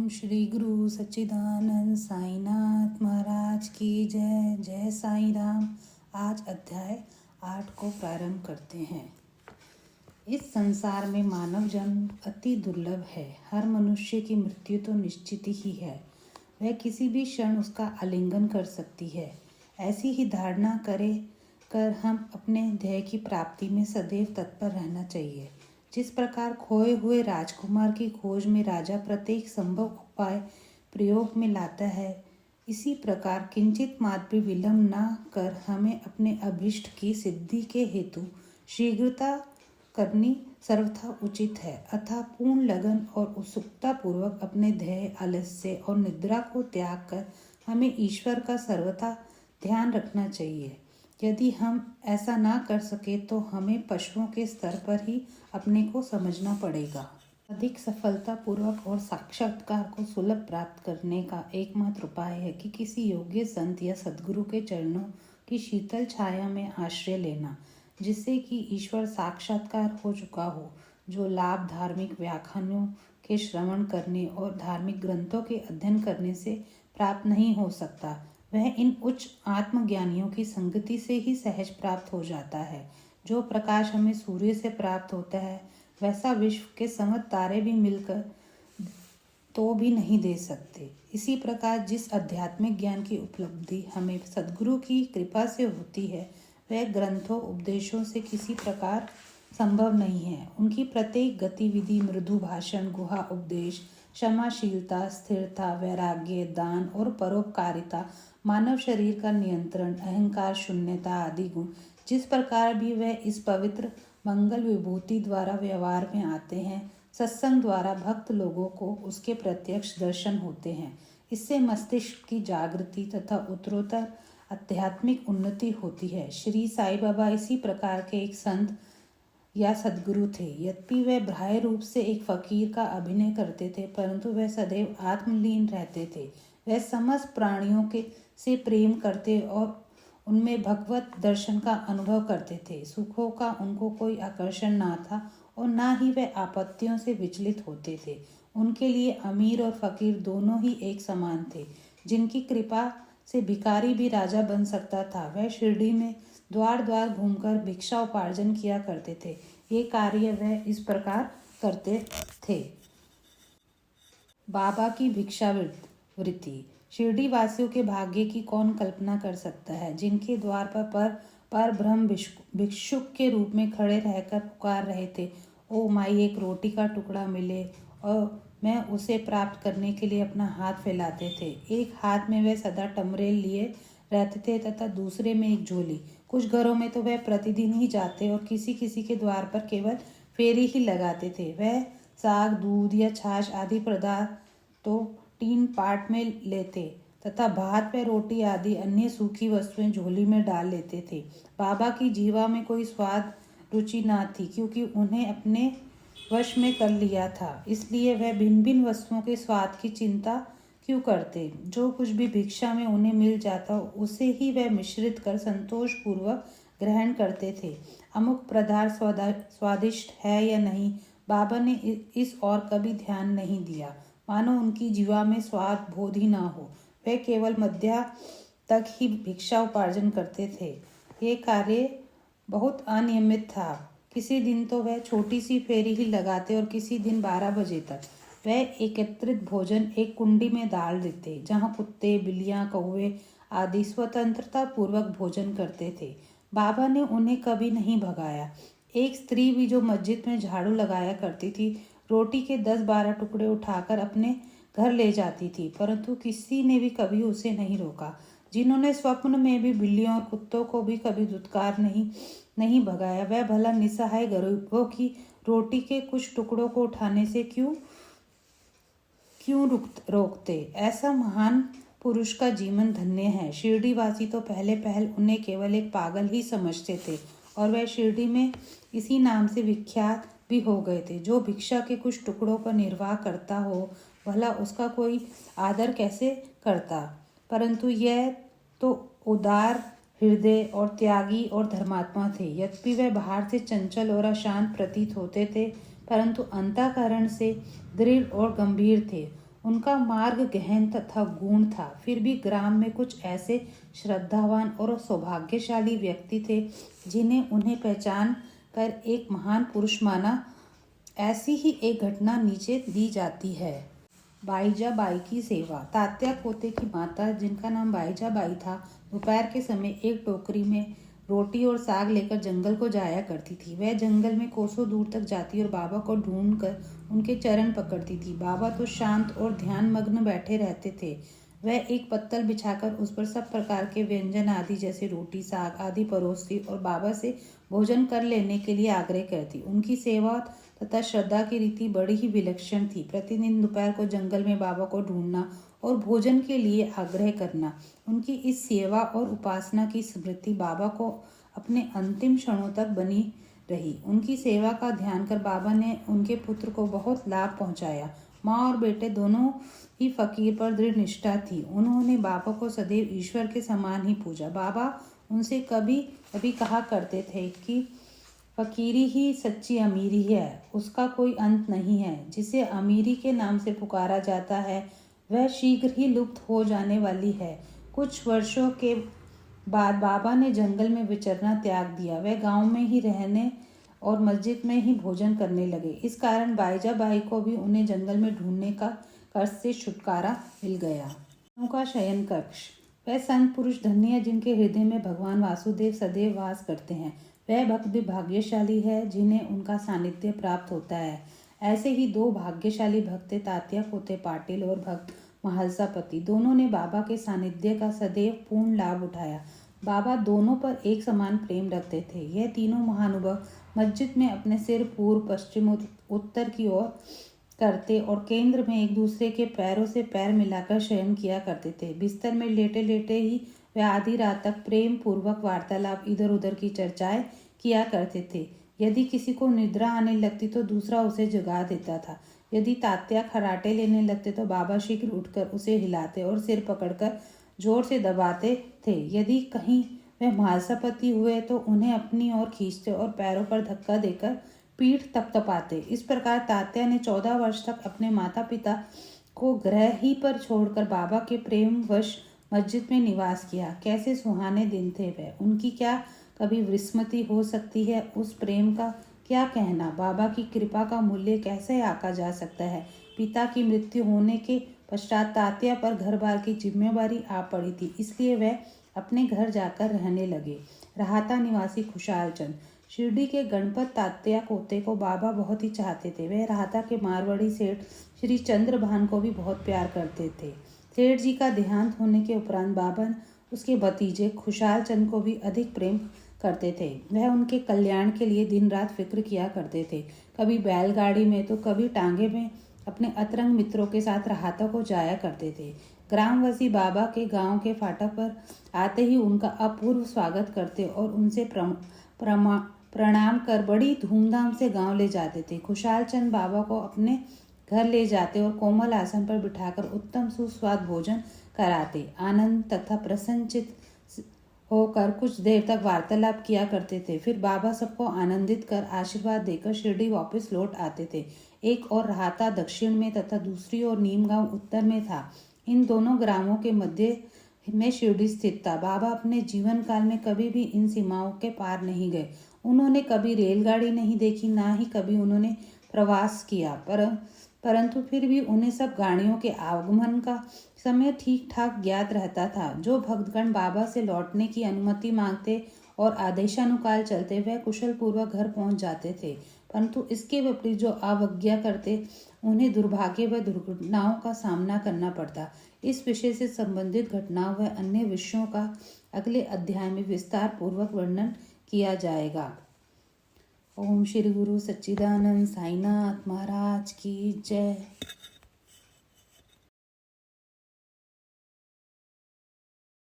ओम श्री गुरु सच्चिदानंद साईनाथ महाराज की जय। जय साईं राम। आज अध्याय 8 को प्रारंभ करते हैं। इस संसार में मानव जन्म अति दुर्लभ है। हर मनुष्य की मृत्यु तो निश्चित ही है। वह किसी भी क्षण उसका आलिंगन कर सकती है। ऐसी ही धारणा कर हम अपने ध्येय की प्राप्ति में सदैव तत्पर रहना चाहिए। जिस प्रकार खोए हुए राजकुमार की खोज में राजा प्रत्येक संभव उपाय प्रयोग में लाता है, इसी प्रकार किंचित मात्र भी विलंब न कर हमें अपने अभीष्ट की सिद्धि के हेतु शीघ्रता करनी सर्वथा उचित है। अतः पूर्ण लगन और उत्सुकता पूर्वक अपने ध्येय, आलस्य और निद्रा को त्याग कर हमें ईश्वर का सर्वथा ध्यान रखना चाहिए। यदि हम ऐसा ना कर सके तो हमें पशुओं के स्तर पर ही अपने को समझना पड़ेगा। अधिक सफलता पूर्वक और साक्षात्कार को सुलभ प्राप्त करने का एकमात्र उपाय है कि किसी योग्य संत या सद्गुरु के चरणों की शीतल छाया में आश्रय लेना, जिससे कि ईश्वर साक्षात्कार हो चुका हो। जो लाभ धार्मिक व्याख्यानों के श्रवण करने और धार्मिक ग्रंथों के अध्ययन करने से प्राप्त नहीं हो सकता, वह इन उच्च आत्मज्ञानियों की संगति से ही सहज प्राप्त हो जाता है। जो प्रकाश हमें सूर्य से प्राप्त होता है, वैसा विश्व के समस्त तारे भी मिलकर तो भी नहीं दे सकते। इसी प्रकार जिस आध्यात्मिक ज्ञान की उपलब्धि हमें सद्गुरु की कृपा से होती है, वह ग्रंथों उपदेशों से किसी प्रकार संभव नहीं है। उनकी प्रत्येक गतिविधि, मृदु भाषण, गुहा उपदेश, क्षमाशीलता, स्थिरता, वैराग्य, दान और परोपकारिता, मानव शरीर का नियंत्रण, अहंकार शून्यता आदि गुण जिस प्रकार भी वह इस पवित्र मंगल विभूति द्वारा व्यवहार में आते हैं, सत्संग द्वारा भक्त लोगों को उसके प्रत्यक्ष दर्शन होते हैं। इससे मस्तिष्क की जागृति तथा उत्तरोत्तर आध्यात्मिक उन्नति होती है। श्री साईं बाबा इसी प्रकार के एक संत या सद्गुरु थे। यद्यपि वे बाह्य रूप से एक फकीर का अभिनय करते थे, परंतु वह सदैव आत्मलीन रहते थे। वह समस्त प्राणियों के से प्रेम करते और उनमें भगवत दर्शन का अनुभव करते थे। सुखों का उनको कोई आकर्षण ना था और ना ही वे आपत्तियों से विचलित होते थे। उनके लिए अमीर और फकीर दोनों ही एक समान थे। जिनकी कृपा से भिखारी भी राजा बन सकता था, वह शिरडी में द्वार द्वार घूमकर भिक्षा उपार्जन किया करते थे। ये कार्य वह इस प्रकार करते थे। बाबा की भिक्षावृत्ति। शिरडी वासियों के भाग्य की कौन कल्पना कर सकता है, जिनके द्वार पर ब्रह्म भिक्षुक के रूप में खड़े रहकर पुकार रहे थे, ओ माई, एक रोटी का टुकड़ा मिले, और मैं उसे प्राप्त करने के लिए अपना हाथ फैलाते थे। एक हाथ में वह सदा टमरेल लिए रहते थे तथा दूसरे में एक झोली। कुछ घरों में तो वह प्रतिदिन ही जाते और किसी किसी के द्वार पर केवल फेरी ही लगाते थे। वह साग, दूध या छाछ आदि पदार्थ तो टीन पाट में लेते तथा भात व रोटी आदि अन्य सूखी वस्तुएं झोली में डाल लेते थे। बाबा की जीवा में कोई स्वाद रुचि ना थी, क्योंकि उन्हें अपने वश में कर लिया था। इसलिए वह भिन्न भिन्न वस्तुओं के स्वाद की चिंता क्यों करते। जो कुछ भी भिक्षा में उन्हें मिल जाता, उसे ही वह मिश्रित कर संतोष पूर्वक ग्रहण करते थे। अमुक पदार्थ स्वादिष्ट है या नहीं, बाबा ने इस और कभी ध्यान नहीं दिया, मानो उनकी जीवा में स्वाद बोध ही ना हो। वे केवल मध्या तक ही भिक्षा उपार्जन करते थे। ये कार्य बहुत अनियमित था। किसी दिन तो वह छोटी सी फेरी ही लगाते और किसी दिन 12 बजे तक वह एकत्रित भोजन एक कुंडी में डाल देते, जहाँ कुत्ते, बिल्लियाँ, कौवे आदि स्वतंत्रता पूर्वक भोजन करते थे। बाबा ने उन्हें कभी नहीं भगाया। एक स्त्री भी जो मस्जिद में झाड़ू लगाया करती थी, रोटी के 10-12 टुकड़े उठाकर अपने घर ले जाती थी, परंतु किसी ने भी कभी उसे नहीं रोका। जिन्होंने स्वप्न में भी बिल्लियों और कुत्तों को भी कभी दुत्कार नहीं भगाया, वह भला निसहाय गरीबों की रोटी के कुछ टुकड़ों को उठाने से क्यों रोकते। ऐसा महान पुरुष का जीवन धन्य है। शिरडी वासी तो पहले उन्हें केवल एक पागल ही समझते थे और वह शिरडी में इसी नाम से विख्यात भी हो गए थे। जो भिक्षा के कुछ टुकड़ों पर निर्वाह करता हो, भला उसका कोई आदर कैसे करता। परंतु यह तो उदार हृदय और त्यागी और धर्मात्मा थे। यद्यपि वह बाहर से चंचल और अशांत प्रतीत होते थे, परंतु अंतःकरण से दृढ़ और गंभीर थे। उनका मार्ग गहन तथा गूढ़ था। फिर भी ग्राम में कुछ ऐसे श्रद्धावान और सौभाग्यशाली व्यक्ति थे जिन्हें उन्हें पहचान कर एक महान पुरुष माना। ऐसी ही एक घटना नीचे दी जाती है। बाईजा बाई की सेवा। तात्या पोते की माता, जिनका नाम बाईजा बाई था, दोपहर के समय एक टोकरी में रोटी और साग लेकर जंगल को जाया करती थी। वह जंगल में कोसों दूर तक जाती और बाबा को ढूंढकर उनके चरण पकड़ती थी। बाबा तो शांत और ध्यान मग्न बैठे रहते थे। वह एक पत्तल बिछाकर उस पर सब प्रकार के व्यंजन आदि जैसे रोटी साग आदि परोसती और बाबा से भोजन कर लेने के लिए आग्रह करती। उनकी सेवा तथा श्रद्धा की रीति बड़ी ही विलक्षण थी। प्रतिदिन दोपहर को जंगल में बाबा को ढूंढना और भोजन के लिए आग्रह करना। उनकी इस सेवा और उपासना की स्मृति बाबा को अपने अंतिम क्षणों तक बनी रही। उनकी सेवा का ध्यान कर बाबा ने उनके पुत्र को बहुत लाभ पहुंचाया। माँ और बेटे दोनों ही फकीर पर दृढ़ निष्ठा थी। उन्होंने बाबा को सदैव ईश्वर के समान ही पूजा। बाबा उनसे कभी कभी कहा करते थे कि फकीरी ही सच्ची अमीरी है, उसका कोई अंत नहीं है। जिसे अमीरी के नाम से पुकारा जाता है वह शीघ्र ही लुप्त हो जाने वाली है। कुछ वर्षों के बाद बाबा ने जंगल में विचरना त्याग दिया। वह गांव में ही रहने और मस्जिद में ही भोजन करने लगे। इस कारण बाईजा बाई को भी उन्हें जंगल में ढूंढने का कष्ट से छुटकारा मिल गया। उनका शयन कक्ष। वह संत पुरुष धन्य है जिनके हृदय में भगवान वासुदेव सदैव वास करते हैं। वह भक्त भी भाग्यशाली है जिन्हें उनका सानिध्य प्राप्त होता है। ऐसे ही दो भाग्यशाली भक्त थे, तात्या पोते पाटिल और भक्त महालसापति। दोनों ने बाबा के सानिध्य का सदैव पूर्ण लाभ उठाया। बाबा दोनों पर एक समान प्रेम रखते थे। यह तीनों महानुभाव मस्जिद में अपने सिर पूर्व पश्चिम उत्तर की ओर करते और केंद्र में एक दूसरे के पैरों से पैर मिलाकर शयन किया करते थे। बिस्तर में लेटे लेटे ही वे आधी रात तक प्रेम पूर्वक वार्तालाप, इधर उधर की चर्चाएं किया करते थे। यदि किसी को निद्रा आने लगती तो दूसरा उसे जगा देता था। यदि तात्या खराटे लेने लगते तो बाबा शीघ्र उठकर उसे हिलाते और सिर पकड़कर जोर से दबाते थे। यदि कहीं वह महालसापति हुए तो उन्हें अपनी ओर खींचते और पैरों पर धक्का देकर पीठ तपतपाते। इस प्रकार तात्या ने 14 वर्ष तक अपने माता पिता को ग्रह ही पर छोड़कर बाबा के प्रेम वश मस्जिद में निवास किया। कैसे सुहाने दिन थे वह। उनकी क्या कभी विस्मृति हो सकती है। उस प्रेम का क्या कहना। बाबा की कृपा का मूल्य कैसे आका जा सकता है। पिता की मृत्यु होने के पश्चात तात्या पर घर बार की जिम्मेवारी आ पड़ी थी, इसलिए वह अपने घर जाकर रहने लगे। राहता निवासी खुशहाल चंद। शिरडी के गणपत तात्या पोते को बाबा बहुत ही चाहते थे। वह राहता के मारवाड़ी सेठ श्री चंद्रभान को भी बहुत प्यार करते थे। सेठ जी का देहांत होने के उपरांत बाबा उसके भतीजे खुशहाल चंद को भी अधिक प्रेम करते थे। वह उनके कल्याण के लिए दिन रात फिक्र किया करते थे। कभी बैलगाड़ी में तो कभी टांगे में अपने अतरंग मित्रों के साथ राहता को जाया करते थे। ग्रामवासी बाबा के गांव के फाटक पर आते ही उनका अपूर्व स्वागत करते और उनसे प्रणाम कर बड़ी धूमधाम से गांव ले जाते थे। खुशहाल चंद बाबा को अपने घर ले जाते और कोमल आसन पर बिठाकर उत्तम सुस्वाद भोजन कराते। आनंद तथा प्रसन्नचित होकर कुछ देर तक वार्तालाप किया करते थे। फिर बाबा सबको आनंदित कर आशीर्वाद देकर शिरडी वापस लौट आते थे। एक और राहता दक्षिण में तथा दूसरी ओर नीमगांव उत्तर में था। इन दोनों ग्रामों के मध्य में शिरडी स्थित था। बाबा अपने जीवन काल में कभी भी इन सीमाओं के पार नहीं गए। उन्होंने कभी रेलगाड़ी नहीं देखी, ना ही कभी उन्होंने प्रवास किया, परंतु फिर भी उन्हें सब गाड़ियों के आगमन का समय ठीक ठाक ज्ञात रहता था। जो भक्तगण बाबा से लौटने की अनुमति मांगते और आदेशानुकाल चलते वह कुशल पूर्वक घर पहुंच जाते थे, परंतु इसके विपरीत जो अवज्ञा करते उन्हें दुर्भाग्य व दुर्घटनाओं का सामना करना पड़ता। इस विषय से संबंधित घटनाओं व अन्य विषयों का अगले अध्याय में विस्तार पूर्वक वर्णन किया जाएगा। ओम श्री गुरु सच्चिदानंद साईनाथ महाराज की जय।